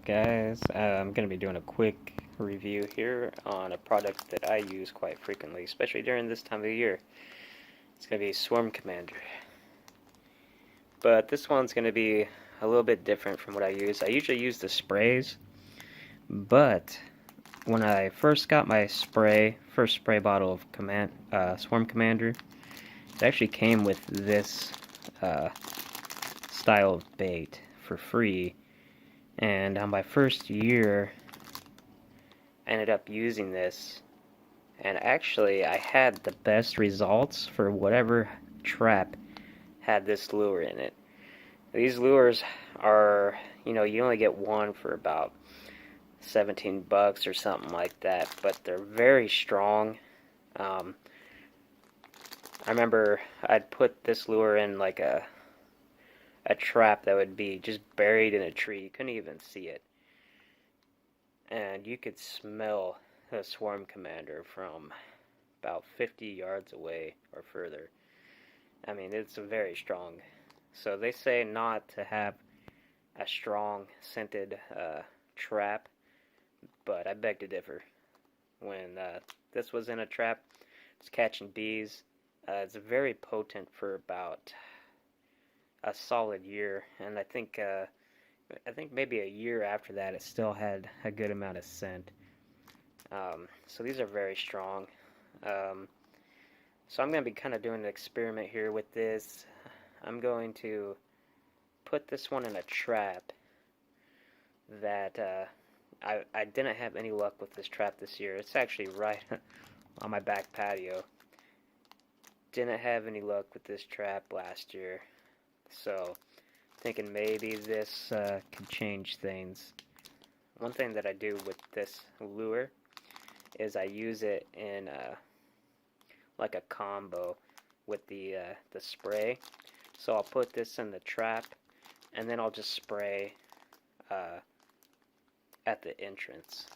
up, guys? I'm going to be doing a quick review here on a product that I use quite frequently, especially during this time of the year. It's going to be Swarm Commander. But this one's going to be a little bit different from what I use. I usually use the sprays, but when I first got my first spray bottle of Swarm Commander, it actually came with this style of bait for free. And on my first year, I ended up using this, and actually I had the best results for whatever trap had this lure in it. These lures are, you only get one for about 17 bucks or something like that, but they're very strong. I remember I'd put this lure in like a trap that would be just buried in a tree. You couldn't even see it. And you could smell the Swarm Commander from about 50 yards away or further. I mean, it's very strong. So they say not to have a strong scented trap, but I beg to differ. When this was in a trap, it's catching bees. It's very potent for about a solid year, and I think maybe a year after that it still had a good amount of scent. So these are very strong. So I'm going to be kind of doing an experiment here with this. I'm going to put this one in a trap that I didn't have any luck with this trap this year. It's actually right on my back patio. Didn't have any luck with this trap last year. So, thinking maybe this could change things. One thing that I do with this lure is I use it in like a combo with the spray. So I'll put this in the trap, and then I'll just spray at the entrance.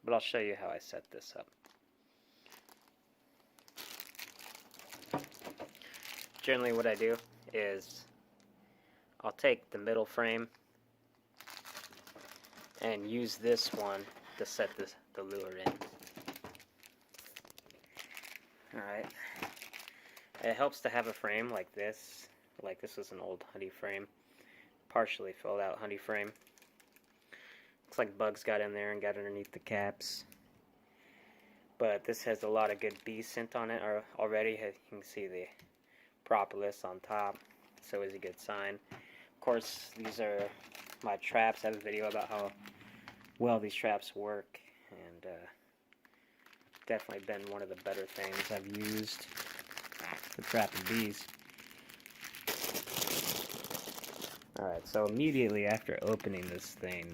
But I'll show you how I set this up. Generally what I do is I'll take the middle frame and use this one to set the lure in. Alright. It helps to have a frame like this. Like this is an old honey frame. Partially filled out honey frame. Looks like bugs got in there and got underneath the caps. But this has a lot of good bee scent on it already. You can see the propolis on top. So is a good sign. Of course, these are my traps. I have a video about how well these traps work, and definitely been one of the better things I've used for trapping bees. Alright, so immediately after opening this thing,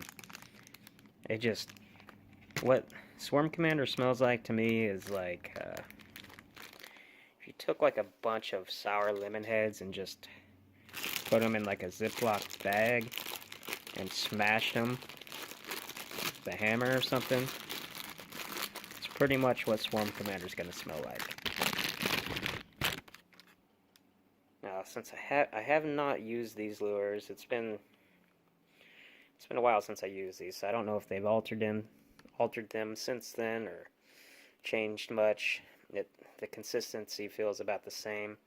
what Swarm Commander smells like to me is like, if you took like a bunch of sour lemon heads and just put them in like a Ziploc bag and smashed them with a hammer or something. It's pretty much what Swarm Commander is going to smell like. Now, since I have not used these lures, it's been a while since I used these, so I don't know if they've altered them since then or changed much. The consistency feels about the same.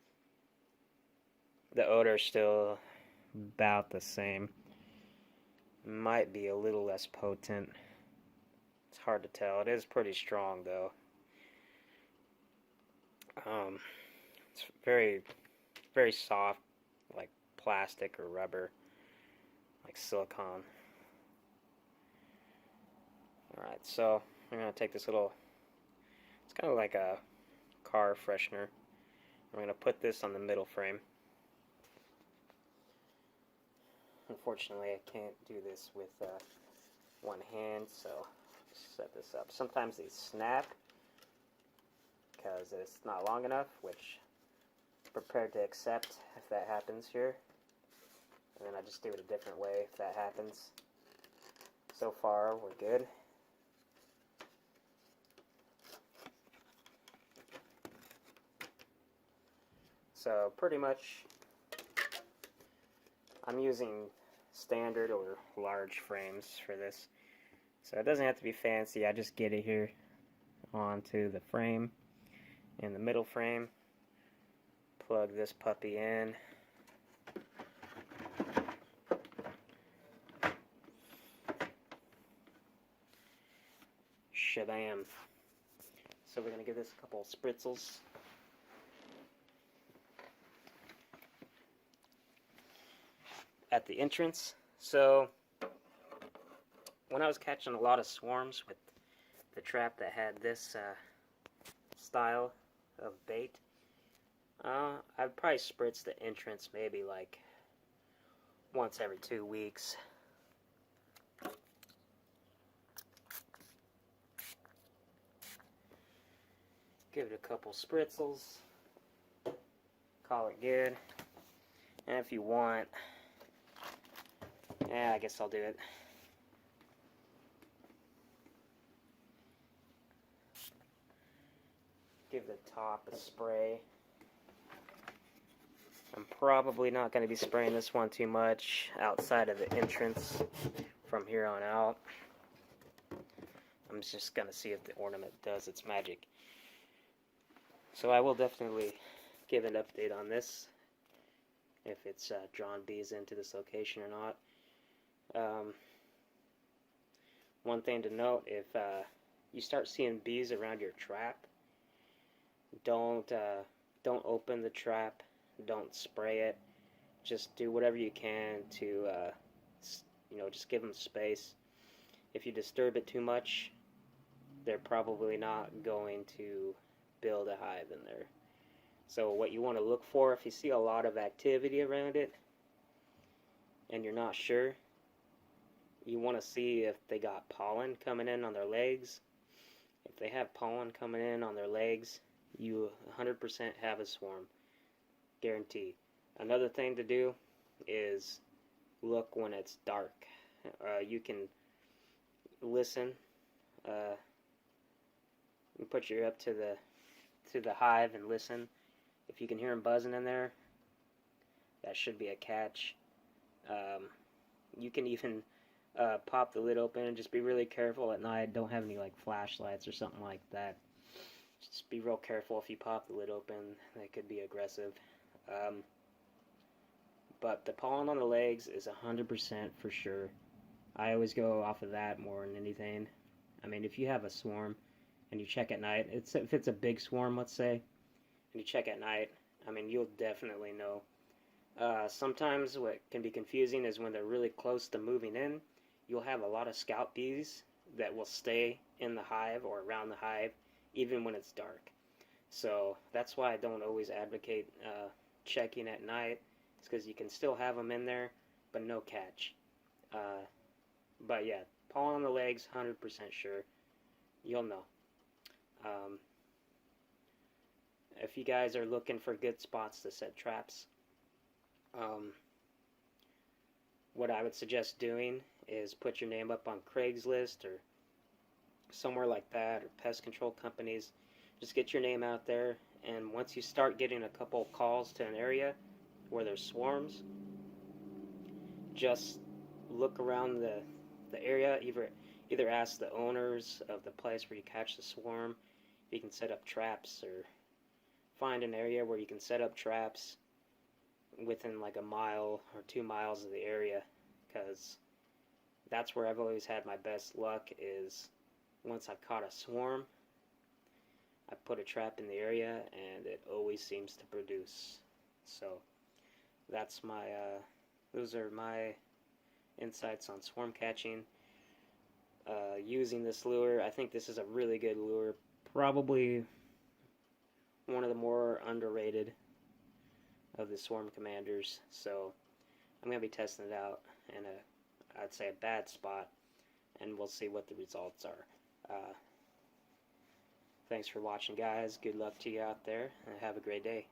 The odor is still about the same. Might be a little less potent. It's hard to tell. It is pretty strong though. It's very, very soft, like plastic or rubber, like silicone. Alright, so I'm going to take this little, it's kind of like a car freshener. I'm going to put this on the middle frame. Unfortunately, I can't do this with one hand, so just set this up. Sometimes they snap because it's not long enough, which I'm prepared to accept if that happens here. And then I just do it a different way if that happens. So far, we're good. So pretty much I'm using standard or large frames for this. So it doesn't have to be fancy. I just get it here onto the frame, in the middle frame. Plug this puppy in. Shabam. So we're going to give this a couple of spritzels. At the entrance. So when I was catching a lot of swarms with the trap that had this style of bait, I'd probably spritz the entrance maybe like once every 2 weeks. Give it a couple spritzels. Call it good. And if you want, I guess I'll do it. Give the top a spray. I'm probably not going to be spraying this one too much outside of the entrance from here on out. I'm just going to see if the ornament does its magic. So I will definitely give an update on this, if it's drawn bees into this location or not. One thing to note, if you start seeing bees around your trap, don't open the trap, don't spray it. Just do whatever you can to, just give them space. If you disturb it too much, they're probably not going to build a hive in there. So what you want to look for, if you see a lot of activity around it and you're not sure, you want to see if they got pollen coming in on their legs. If they have pollen coming in on their legs, you 100% have a swarm. Guaranteed. Another thing to do is look when it's dark. You can listen. You put your ear up to the hive and listen. If you can hear them buzzing in there, that should be a catch. You can even pop the lid open and just be really careful at night. Don't have any like flashlights or something like that. Just be real careful if you pop the lid open. They could be aggressive. But the pollen on the legs is 100% for sure. I always go off of that more than anything. I mean, if you have a swarm and you check at night, if it's a big swarm, let's say, and you check at night, I mean, you'll definitely know. Sometimes what can be confusing is when they're really close to moving in, you'll have a lot of scout bees that will stay in the hive or around the hive even when it's dark. So that's why I don't always advocate checking at night. It's because you can still have them in there, but no catch. But yeah, pollen on the legs, 100% sure. You'll know. If you guys are looking for good spots to set traps, what I would suggest doing is put your name up on Craigslist or somewhere like that, or pest control companies. Just get your name out there, and once you start getting a couple calls to an area where there's swarms, just look around the area, either ask the owners of the place where you catch the swarm if you can set up traps, or find an area where you can set up traps within like a mile or 2 miles of the area, because that's where I've always had my best luck. Is once I've caught a swarm, I put a trap in the area and it always seems to produce. So that's my those are my insights on swarm catching using this lure. I think this is a really good lure, probably one of the more underrated of the swarm commanders. So I'm going to be testing it out in I'd say a bad spot, and we'll see what the results are. Thanks for watching, guys. Good luck to you out there, and have a great day.